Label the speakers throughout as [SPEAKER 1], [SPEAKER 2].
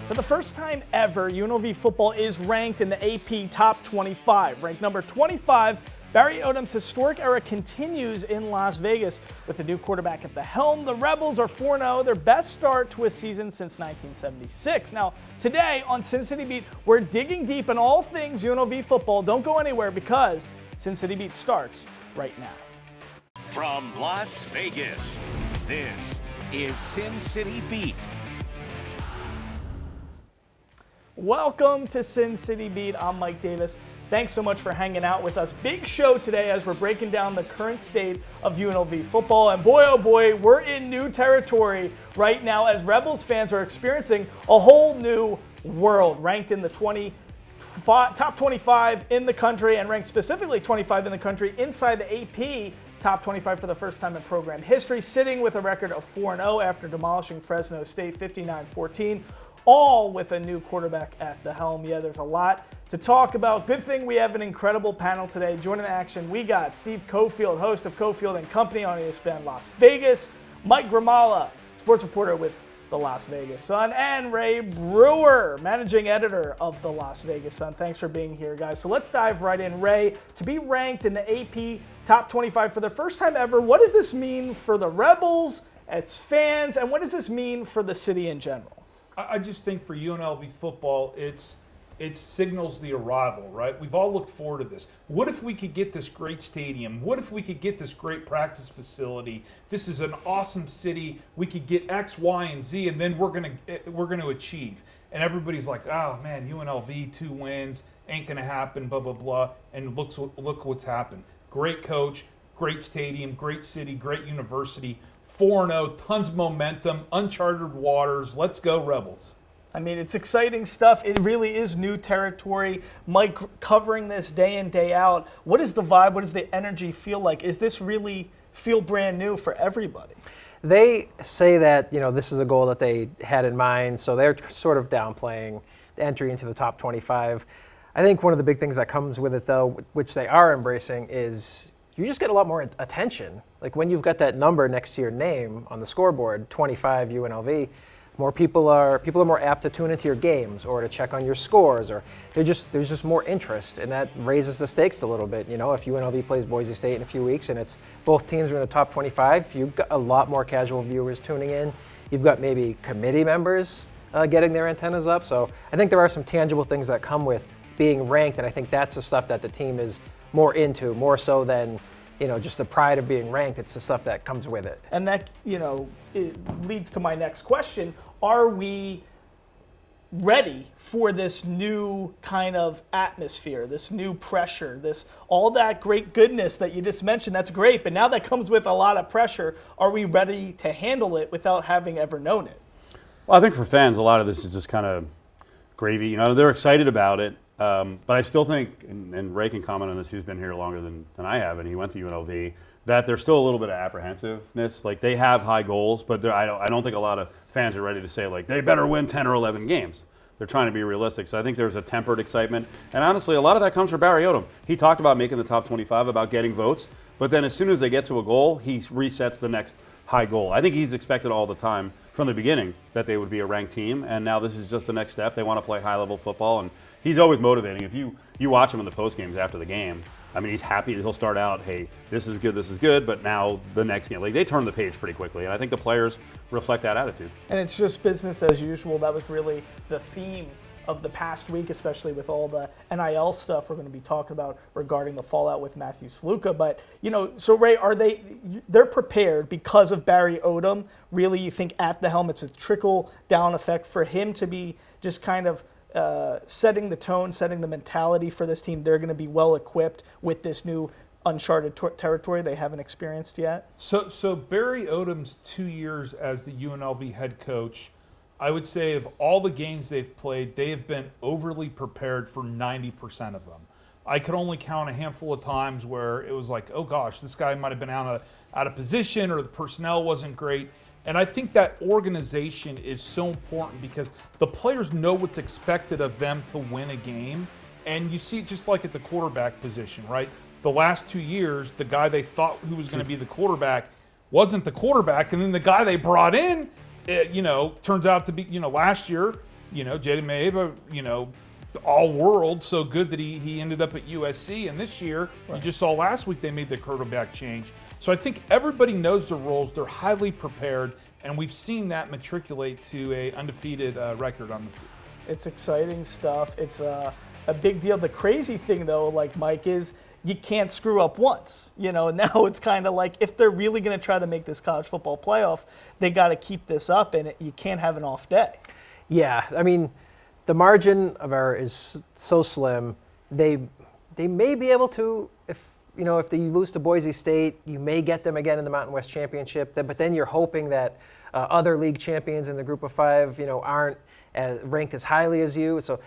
[SPEAKER 1] For the first time ever, UNLV football is ranked in the AP Top 25. Ranked number 25, Barry Odom's historic era continues in Las Vegas. With the new quarterback at the helm, the Rebels are 4-0, their best start to a season since 1976. Now, today on Sin City Beat, we're digging deep in all things UNLV football. Don't go anywhere because Sin City Beat starts right now.
[SPEAKER 2] From Las Vegas, this is Sin City Beat.
[SPEAKER 1] Welcome to Sin City Beat. I'm Mike Davis. Thanks so much for hanging out with us. Big show today as we're breaking down the current state of UNLV football. And boy, oh boy, we're in new territory right now as Rebels fans are experiencing a whole new world. Ranked in the top 25 in the country and ranked specifically 25 in the country inside the AP Top 25 for the first time in program history, sitting with a record of 4-0 after demolishing Fresno State 59-14. All with a new quarterback at the helm. Yeah, there's a lot to talk about. Good thing we have an incredible panel today. Joining the action, we got Steve Cofield, host of Cofield and Company on ESPN Las Vegas, Mike Grimala, sports reporter with the Las Vegas Sun, and Ray Brewer, managing editor of the Las Vegas Sun. Thanks for being here, guys. So let's dive right in. Ray, to be ranked in the AP Top 25 for the first time ever, what does this mean for the Rebels, its fans, and what does this mean for the city in general?
[SPEAKER 3] I just think for UNLV football, it signals the arrival, right? We've all looked forward to this. What if we could get this great stadium? What if we could get this great practice facility? This is an awesome city. We could get X, Y, and Z, and then we're gonna achieve. And everybody's like, oh man, UNLV 2 wins ain't gonna happen, blah blah blah. And look what's happened. Great coach, great stadium, great city, great university. 4-0, tons of momentum, uncharted waters. Let's go, Rebels.
[SPEAKER 1] I mean, it's exciting stuff. It really is new territory. Mike, covering this day in, day out, what is the vibe? What does the energy feel like? Is this really feel brand new for everybody?
[SPEAKER 4] They say that, this is a goal that they had in mind, so they're sort of downplaying the entry into the top 25. I think one of the big things that comes with it, though, which they are embracing, is you just get a lot more attention. Like when you've got that number next to your name on the scoreboard, 25 UNLV, people are more apt to tune into your games or to check on your scores, or there's just more interest, and that raises the stakes a little bit. If UNLV plays Boise State in a few weeks and it's both teams are in the top 25, you've got a lot more casual viewers tuning in. You've got maybe committee members getting their antennas up. So I think there are some tangible things that come with being ranked, and I think that's the stuff that the team is more into, more so than just the pride of being ranked. It's the stuff that comes with it.
[SPEAKER 1] And that, it leads to my next question. Are we ready for this new kind of atmosphere, this new pressure, all that great goodness that you just mentioned? That's great, but now that comes with a lot of pressure. Are we ready to handle it without having ever known it?
[SPEAKER 5] Well, I think for fans, a lot of this is just kind of gravy. They're excited about it. But I still think, and Ray can comment on this, he's been here longer than I have, and he went to UNLV, that there's still a little bit of apprehensiveness. Like, they have high goals, but I don't think a lot of fans are ready to say, like, they better win 10 or 11 games. They're trying to be realistic. So I think there's a tempered excitement. And honestly, a lot of that comes from Barry Odom. He talked about making the top 25, about getting votes, but then as soon as they get to a goal, he resets the next high goal. I think he's expected all the time from the beginning that they would be a ranked team, and now this is just the next step. They want to play high-level football, and he's always motivating. If you watch him in the post games after the game, I mean, he's happy. He'll start out, hey, this is good, but now the next game. Like, they turn the page pretty quickly, and I think the players reflect that attitude.
[SPEAKER 1] And it's just business as usual. That was really the theme of the past week, especially with all the NIL stuff we're going to be talking about regarding the fallout with Matthew Sluka. But, so Ray, they're prepared because of Barry Odom? Really, you think at the helm it's a trickle-down effect for him to be just kind of setting the tone, setting the mentality for this team? They're going to be well equipped with this new uncharted territory they haven't experienced yet?
[SPEAKER 3] So Barry Odom's 2 years as the UNLV head coach, I would say of all the games they've played, they have been overly prepared for 90% of them. I could only count a handful of times where it was like, oh gosh, this guy might have been out of position, or the personnel wasn't great. And I think that organization is so important because the players know what's expected of them to win a game. And you see it just like at the quarterback position, right? The last 2 years, the guy they thought who was going to be the quarterback wasn't the quarterback. And then the guy they brought in, turns out to be, last year, Jaden Maeva, all world, so good that he ended up at USC. And this year, you just saw last week they made the quarterback change. So I think everybody knows the roles. They're highly prepared, and we've seen that matriculate to a undefeated record on the field.
[SPEAKER 1] It's exciting stuff. It's a big deal. The crazy thing, though, like Mike, is you can't screw up once. Now it's kind of like if they're really going to try to make this college football playoff, they got to keep this up, and you can't have an off day.
[SPEAKER 4] Yeah, I mean, the margin of error is so slim. They may be able to, if they lose to Boise State, you may get them again in the Mountain West Championship. But then you're hoping that other league champions in the Group of Five, aren't ranked as highly as you. So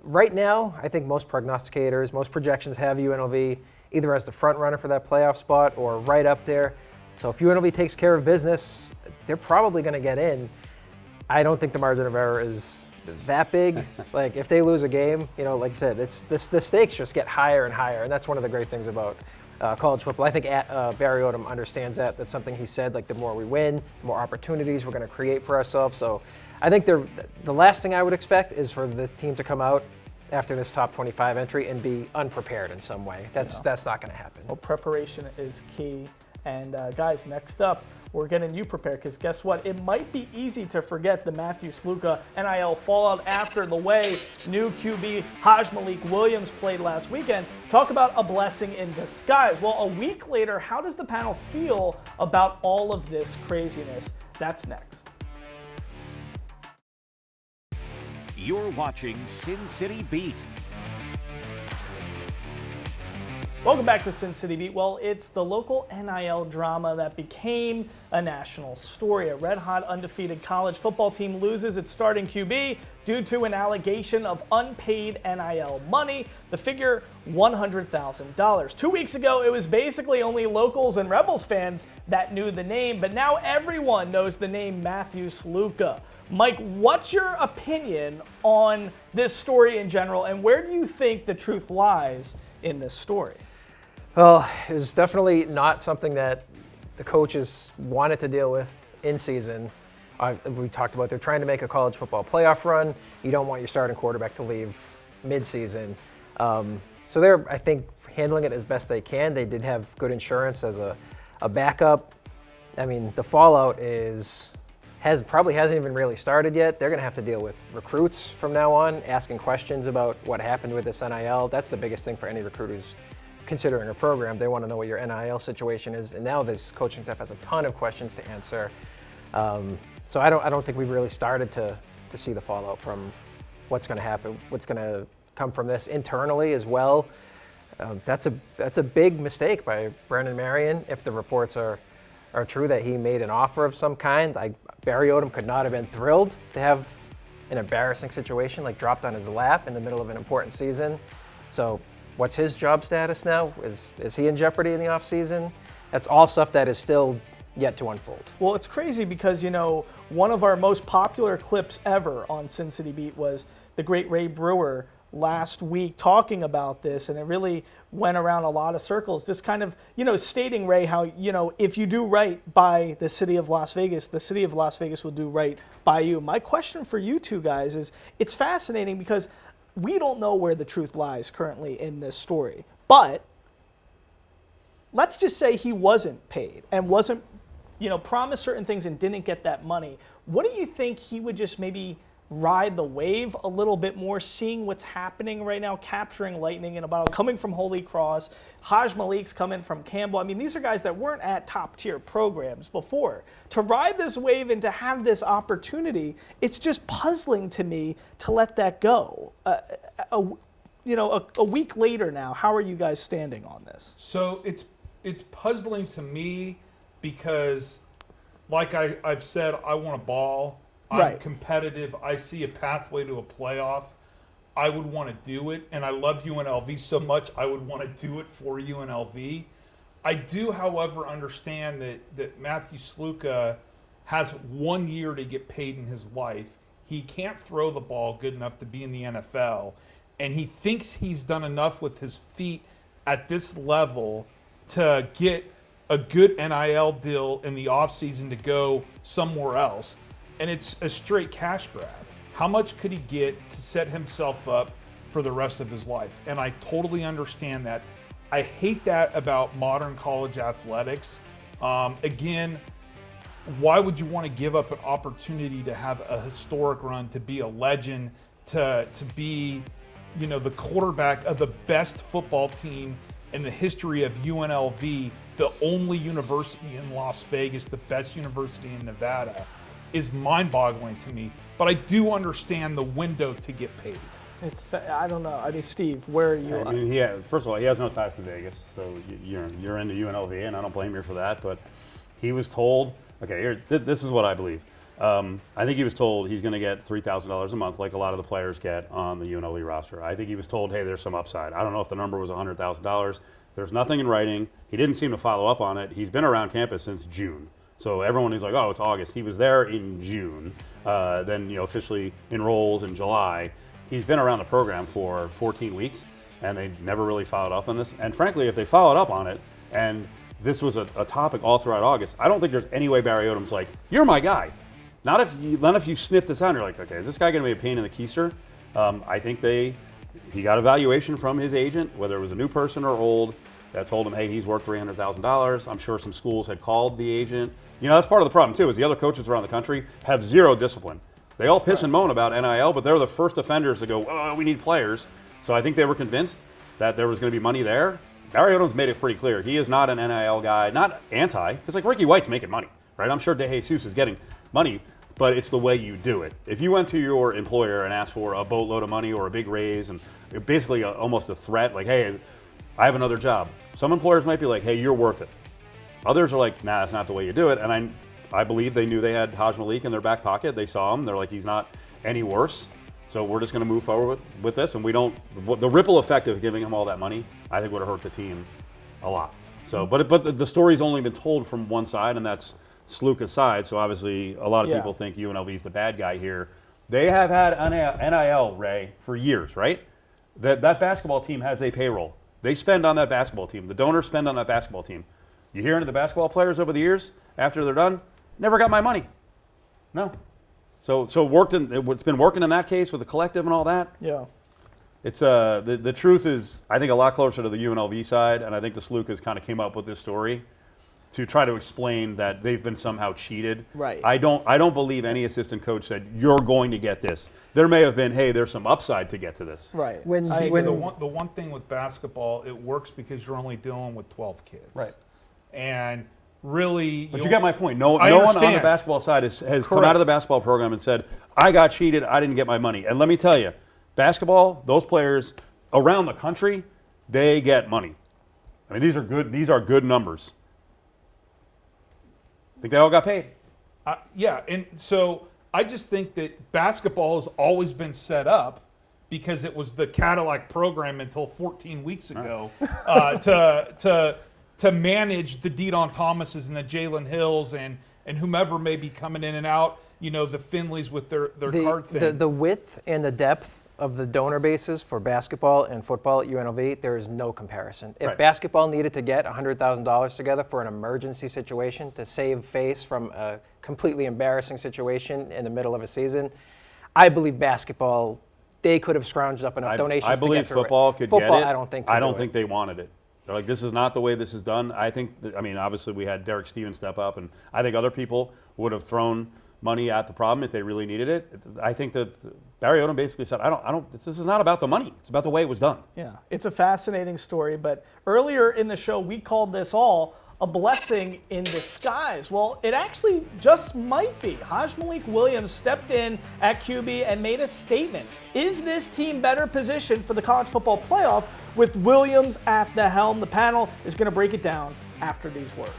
[SPEAKER 4] right now, I think most prognosticators, most projections have UNLV either as the front runner for that playoff spot or right up there. So if UNLV takes care of business, they're probably going to get in. I don't think the margin of error is that big. Like if they lose a game, like I said, the stakes just get higher and higher, and that's one of the great things about college football. I think Barry Odom understands that. That's something he said. Like the more we win, the more opportunities we're going to create for ourselves. So I think the last thing I would expect is for the team to come out after this top 25 entry and be unprepared in some way. That's not going to happen.
[SPEAKER 1] Well, preparation is key. And guys, next up, we're getting you prepared because guess what? It might be easy to forget the Matthew Sluka NIL fallout after the way new QB Malik Williams played last weekend. Talk about a blessing in disguise. Well, a week later, how does the panel feel about all of this craziness? That's next.
[SPEAKER 2] You're watching Sin City Beat.
[SPEAKER 1] Welcome back to Sin City Beat. Well, it's the local NIL drama that became a national story. A red-hot undefeated college football team loses its starting QB due to an allegation of unpaid NIL money. The figure, $100,000. 2 weeks ago, it was basically only locals and Rebels fans that knew the name, but now everyone knows the name Matthew Sluka. Mike, what's your opinion on this story in general, and where do you think the truth lies in this story?
[SPEAKER 4] Well, it was definitely not something that the coaches wanted to deal with in season. We talked about they're trying to make a college football playoff run. You don't want your starting quarterback to leave mid-season. So they're, I think, handling it as best they can. They did have good insurance as a backup. I mean, the fallout probably hasn't even really started yet. They're going to have to deal with recruits from now on, asking questions about what happened with this NIL. That's the biggest thing for any recruit who's considering a program. They want to know what your NIL situation is, and now this coaching staff has a ton of questions to answer. So I don't think we've really started to see the fallout from what's going to happen, what's going to come from this internally as well. That's a big mistake by Brennan Marion if the reports are true that he made an offer of some kind. Barry Odom could not have been thrilled to have an embarrassing situation like dropped on his lap in the middle of an important season. So what's his job status now? Is he in jeopardy in the offseason? That's all stuff that is still yet to unfold.
[SPEAKER 1] Well, it's crazy because, one of our most popular clips ever on Sin City Beat was the great Ray Brewer last week talking about this, and it really went around a lot of circles, just kind of, stating, Ray, how, if you do right by the city of Las Vegas, the city of Las Vegas will do right by you. My question for you two guys is, it's fascinating because we don't know where the truth lies currently in this story, but let's just say he wasn't paid and wasn't, promised certain things and didn't get that money. What do you think he would just maybe ride the wave a little bit more, seeing what's happening right now, capturing lightning in a bottle, coming from Holy Cross, Malik's coming from Campbell. I mean, these are guys that weren't at top tier programs before. To ride this wave and to have this opportunity, it's just puzzling to me to let that go. A week later now, how are you guys standing on this?
[SPEAKER 3] So it's puzzling to me because, like I've said, I want a ball. I'm competitive. I see a pathway to a playoff. I would want to do it, and I love UNLV so much, I would want to do it for UNLV. I do, however, understand that Matthew Sluka has 1 year to get paid in his life. He can't throw the ball good enough to be in the NFL, and he thinks he's done enough with his feet at this level to get a good NIL deal in the offseason to go somewhere else. And it's a straight cash grab. How much could he get to set himself up for the rest of his life? And I totally understand that. I hate that about modern college athletics. Again, why would you want to give up an opportunity to have a historic run, to be a legend, to be, the quarterback of the best football team in the history of UNLV, the only university in Las Vegas, the best university in Nevada, is mind-boggling to me. But I do understand the window to get paid.
[SPEAKER 1] I don't know. I mean, Steve, where are you?
[SPEAKER 5] I mean, first of all, he has no ties to Vegas, so you're into UNLV, and I don't blame you for that. But he was told, this is what I believe. I think he was told he's going to get $3,000 a month, like a lot of the players get on the UNLV roster. I think he was told, hey, there's some upside. I don't know if the number was $100,000. There's nothing in writing. He didn't seem to follow up on it. He's been around campus since June. So everyone is like, oh, it's August. He was there in June, then officially enrolls in July. He's been around the program for 14 weeks, and they never really followed up on this. And frankly, if they followed up on it, and this was a topic all throughout August, I don't think there's any way Barry Odom's like, you're my guy. Not if you sniff this out and you're like, okay, is this guy going to be a pain in the keister? I think he got evaluation from his agent, whether it was a new person or old, that told him, hey, he's worth $300,000. I'm sure some schools had called the agent. That's part of the problem, too, is the other coaches around the country have zero discipline. They all piss and moan about NIL, but they're the first offenders to go, oh, we need players. So I think they were convinced that there was going to be money there. Barry Odom's made it pretty clear. He is not an NIL guy, not anti, because like Ricky White's making money, right? I'm sure De Jesus is getting money, but it's the way you do it. If you went to your employer and asked for a boatload of money or a big raise and basically almost a threat, like, hey, I have another job. Some employers might be like, hey, you're worth it. Others are like, nah, that's not the way you do it. And I believe they knew they had Haj Malik in their back pocket. They saw him. They're like, he's not any worse. So we're just going to move forward with this. And the ripple effect of giving him all that money, I think would have hurt the team a lot. So, but the story's only been told from one side, and that's Sluka's side. So obviously a lot of people think UNLV is the bad guy here. They have had NIL, Ray, for years, right? That basketball team has a payroll. They spend on that basketball team. The donors spend on that basketball team. You hear into the basketball players over the years, after they're done, never got my money. No. So it's been working in that case with the collective and all that.
[SPEAKER 1] Yeah.
[SPEAKER 5] It's the truth is, I think, a lot closer to the UNLV side, and I think the Slukas kind of came up with this story to try to explain that they've been somehow cheated.
[SPEAKER 1] Right.
[SPEAKER 5] I don't believe any assistant coach said you're going to get this. There may have been, hey, there's some upside to get to this.
[SPEAKER 1] Right.
[SPEAKER 3] The one thing with basketball, it works because you're only dealing with 12 kids.
[SPEAKER 5] Right.
[SPEAKER 3] And really,
[SPEAKER 5] but you get my point. No one on the basketball side has come out of the basketball program and said, I got cheated, I didn't get my money. And let me tell you, basketball, those players around the country, they get money. I mean, these are good numbers. I think they all got paid.
[SPEAKER 3] Yeah, and so I just think that basketball has always been set up because it was the Cadillac program until 14 weeks ago to manage the Dedon Thomases and the Jalen Hills and whomever may be coming in and out, the Finleys with their card thing.
[SPEAKER 4] The width and the depth of the donor bases for basketball and football at UNLV, there is no comparison. If basketball needed to get $100,000 together for an emergency situation to save face from a completely embarrassing situation in the middle of a season, I believe basketball, they could have scrounged up enough donations to get through it.
[SPEAKER 5] I believe football could get it.
[SPEAKER 4] I don't think
[SPEAKER 5] they wanted it. They're like, this is not the way this is done. Obviously we had Derek Stevens step up, and I think other people would have thrown money at the problem if they really needed it. I think that Barry Odom basically said, this is not about the money. It's about the way it was done.
[SPEAKER 1] Yeah, it's a fascinating story, but earlier in the show, we called this all a blessing in disguise. Well, it actually just might be. Haj Malik Williams stepped in at QB and made a statement. Is this team better positioned for the college football playoff with Williams at the helm? The panel is going to break it down after these words.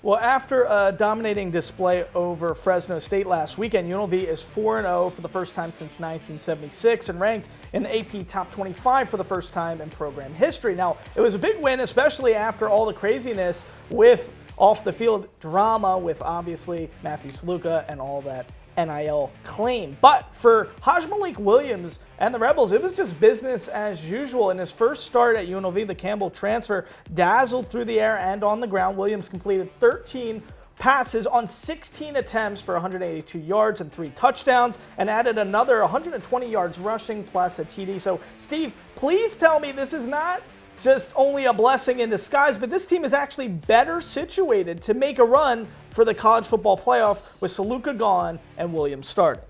[SPEAKER 1] Well, after a dominating display over Fresno State last weekend, UNLV is 4-0 for the first time since 1976 and ranked in the AP Top 25 for the first time in program history. Now, it was a big win, especially after all the craziness with off-the-field drama with obviously Matthew Sluka and all that NIL claim. But for Haj Malik Williams and the Rebels, it was just business as usual. In his first start at UNLV, the Campbell transfer dazzled through the air and on the ground. Williams completed 13 passes on 16 attempts for 182 yards and 3 touchdowns, and added another 120 yards rushing plus a TD. So, Steve, please tell me this is not just only a blessing in disguise, but this team is actually better situated to make a run for the college football playoff with Sluka gone and Williams starting.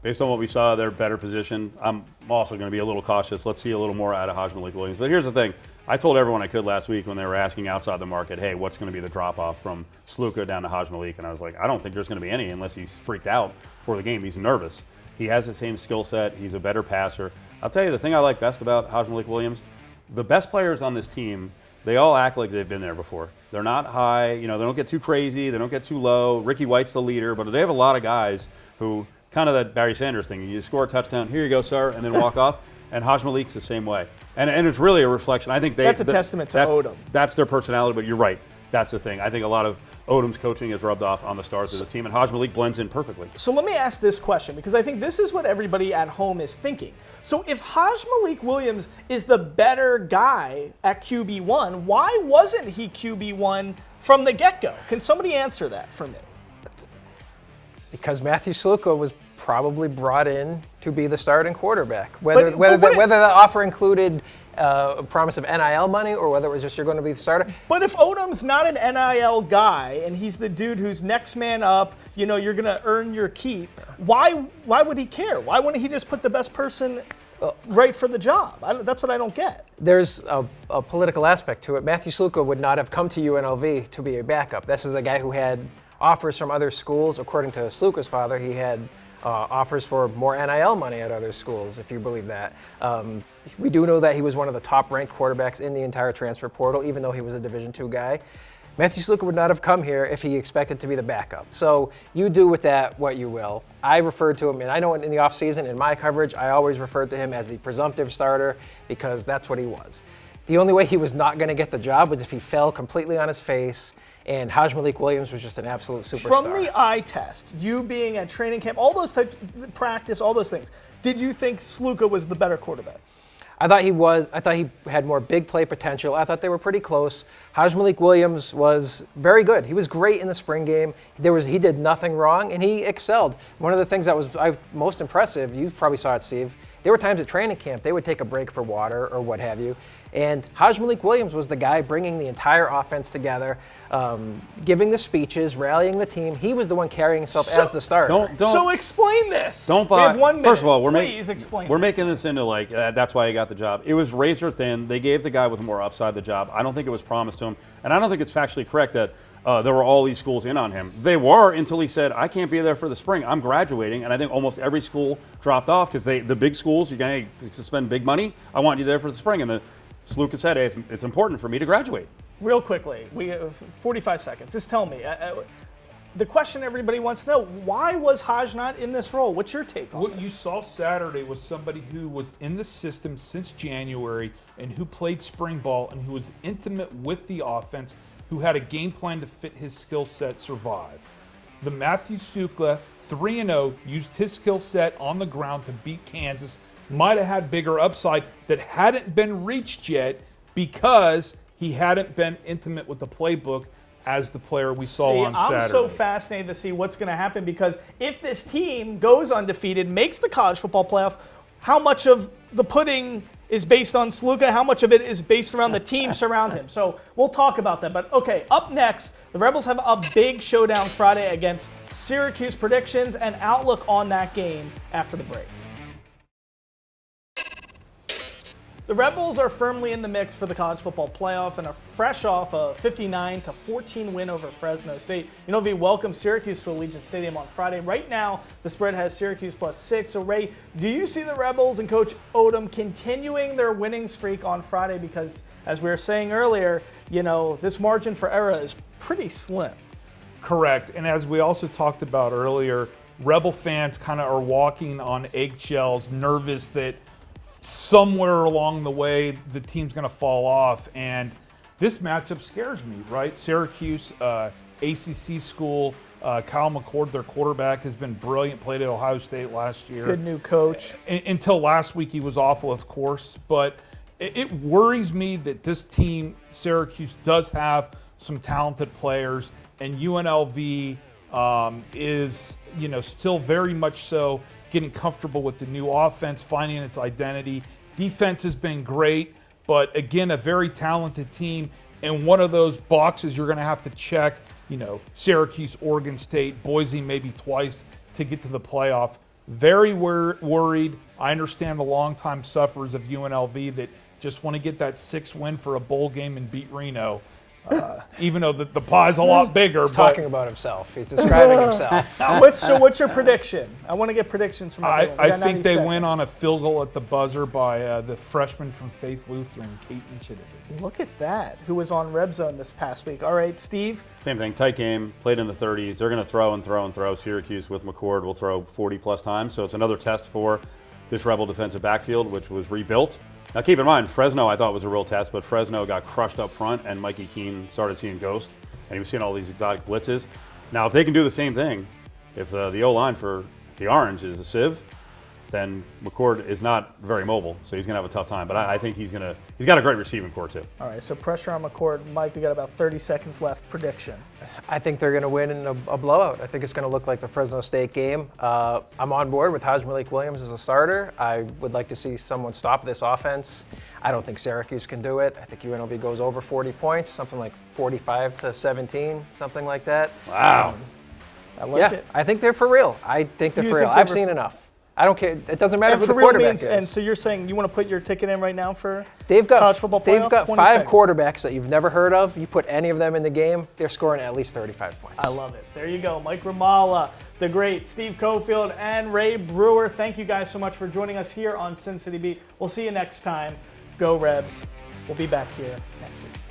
[SPEAKER 5] Based on what we saw, they're better positioned. I'm also going to be a little cautious. Let's see a little more out of Malik Williams. But here's the thing. I told everyone I could last week when they were asking outside the market, hey, what's going to be the drop-off from Sluka down to Malik? And I was like, I don't think there's going to be any unless he's freaked out for the game. He's nervous. He has the same skill set. He's a better passer. I'll tell you, the thing I like best about Malik Williams, the best players on this team, they all act like they've been there before. They're not high. They don't get too crazy. They don't get too low. Ricky White's the leader, but they have a lot of guys who kind of that Barry Sanders thing. You score a touchdown, here you go, sir, and then walk off. And Malik's the same way. And it's really a reflection. I think
[SPEAKER 1] that's a testament to Odom.
[SPEAKER 5] That's their personality, but you're right. That's the thing. I think a lot of Odom's coaching has rubbed off on the stars of this team, and Malik blends in perfectly.
[SPEAKER 1] So let me ask this question, because I think this is what everybody at home is thinking. So if Malik Williams is the better guy at QB1, why wasn't he QB1 from the get-go? Can somebody answer that for me?
[SPEAKER 4] Because Matthew Sluka was probably brought in to be the starting quarterback. Whether the offer included a promise of NIL money or whether it was just you're going to be the starter.
[SPEAKER 1] But if Odom's not an NIL guy and he's the dude who's next man up, you're going to earn your keep, why would he care? Why wouldn't he just put the best person right for the job? That's what I don't get.
[SPEAKER 4] There's a political aspect to it. Matthew Sluka would not have come to UNLV to be a backup. This is a guy who had offers from other schools. According to Sluka's father, he had offers for more NIL money at other schools, if you believe that. We do know that he was one of the top-ranked quarterbacks in the entire transfer portal, even though he was a Division II guy. Matthew Sluka would not have come here if he expected to be the backup. So you do with that what you will. I referred to him, and I know in the offseason, in my coverage, I always referred to him as the presumptive starter because that's what he was. The only way he was not going to get the job was if he fell completely on his face, and Malik Williams was just an absolute superstar.
[SPEAKER 1] From the eye test, you being at training camp, all those types of practice, all those things, did you think Sluka was the better quarterback?
[SPEAKER 4] I thought he was. I thought he had more big play potential. I thought they were pretty close. Malik Williams was very good. He was great in the spring game. He did nothing wrong, and he excelled. One of the things that was most impressive, you probably saw it, Steve, there were times at training camp they would take a break for water or what have you, and Malik Williams was the guy bringing the entire offense together, giving the speeches, rallying the team. He was the one carrying himself as the starter.
[SPEAKER 1] So explain this.
[SPEAKER 5] Don't buy.
[SPEAKER 1] We have 1 minute.
[SPEAKER 5] First of all,
[SPEAKER 1] we're
[SPEAKER 5] making this into like that's why he got the job. It was razor thin. They gave the guy with more upside the job. I don't think it was promised to him, and I don't think it's factually correct that there were all these schools in on him. They were until he said, I can't be there for the spring. I'm graduating. And I think almost every school dropped off because the big schools, you're going to spend big money. I want you there for the spring. And Sluka said, hey, it's important for me to graduate.
[SPEAKER 1] Real quickly, we have 45 seconds. Just tell me, the question everybody wants to know, why was Haj not in this role? What's your take on
[SPEAKER 3] What
[SPEAKER 1] this?
[SPEAKER 3] you saw Saturday was somebody who was in the system since January and who played spring ball and who was intimate with the offense, who had a game plan to fit his skill set survive. The Matthew Sluka, 3-0, used his skill set on the ground to beat Kansas, might have had bigger upside that hadn't been reached yet because he hadn't been intimate with the playbook as the player we saw on Saturday.
[SPEAKER 1] I'm so fascinated to see what's going to happen because if this team goes undefeated, makes the college football playoff, how much of the pudding is based on Sluka, how much of it is based around the teams around him. So we'll talk about that. But okay, up next, the Rebels have a big showdown Friday against Syracuse. Predictions and outlook on that game after the break. The Rebels are firmly in the mix for the college football playoff and are fresh off a 59-14 win over Fresno State. UNLV welcomes Syracuse to Allegiant Stadium on Friday. Right now, the spread has Syracuse +6. So, Ray, do you see the Rebels and Coach Odom continuing their winning streak on Friday? Because, as we were saying earlier, this margin for error is pretty slim.
[SPEAKER 3] Correct. And as we also talked about earlier, Rebel fans kind of are walking on eggshells, nervous that somewhere along the way the team's going to fall off, and this matchup scares me, right? Syracuse, ACC school, Kyle McCord, their quarterback, has been brilliant, played at Ohio State last year.
[SPEAKER 1] Good new coach.
[SPEAKER 3] Until last week he was awful, of course, but it worries me that this team, Syracuse, does have some talented players, and UNLV is, still very much so getting comfortable with the new offense, finding its identity. Defense has been great, but again, a very talented team. And one of those boxes you're going to have to check, Syracuse, Oregon State, Boise maybe twice to get to the playoff. Very worried. I understand the longtime sufferers of UNLV that just want to get that 6th win for a bowl game and beat Reno. Even though the pie's a lot bigger.
[SPEAKER 4] He's talking about himself. He's describing himself.
[SPEAKER 1] What's your prediction? I want to get predictions from everyone.
[SPEAKER 3] I think they win on a field goal at the buzzer by the freshman from Faith Lutheran, Caton Chittick.
[SPEAKER 1] Look at that. Who was on Red Zone this past week. All right, Steve?
[SPEAKER 5] Same thing. Tight game. Played in the 30s. They're going to throw and throw and throw. Syracuse with McCord will throw 40-plus times. So it's another test for this Rebel defensive backfield, which was rebuilt. Now, keep in mind, Fresno I thought was a real test, but Fresno got crushed up front, and Mikey Keene started seeing ghost, and he was seeing all these exotic blitzes. Now, if they can do the same thing, if the O-line for the Orange is a sieve, then McCord is not very mobile, so he's going to have a tough time. But I think he's got a great receiving core, too.
[SPEAKER 1] All right, so pressure on McCord. Mike, we got about 30 seconds left. Prediction.
[SPEAKER 4] I think they're going to win in a blowout. I think it's going to look like the Fresno State game. I'm on board with Haj Malik Williams as a starter. I would like to see someone stop this offense. I don't think Syracuse can do it. I think UNLV goes over 40 points, something like 45-17, something like that.
[SPEAKER 5] Wow.
[SPEAKER 1] I like it.
[SPEAKER 4] I think they're for real. I think they're for real. I've seen enough. I don't care. It doesn't matter who the quarterback is.
[SPEAKER 1] And so you're saying you want to put your ticket in right now for
[SPEAKER 4] they've got,
[SPEAKER 1] college football playoff?
[SPEAKER 4] They've got
[SPEAKER 1] 20
[SPEAKER 4] 5
[SPEAKER 1] seconds.
[SPEAKER 4] quarterbacks that you've never heard of. You put any of them in the game, they're scoring at least 35 points.
[SPEAKER 1] I love it. There you go. Mike Ramala, the great Steve Cofield, and Ray Brewer. Thank you guys so much for joining us here on Sin City Beat. We'll see you next time. Go Rebs. We'll be back here next week.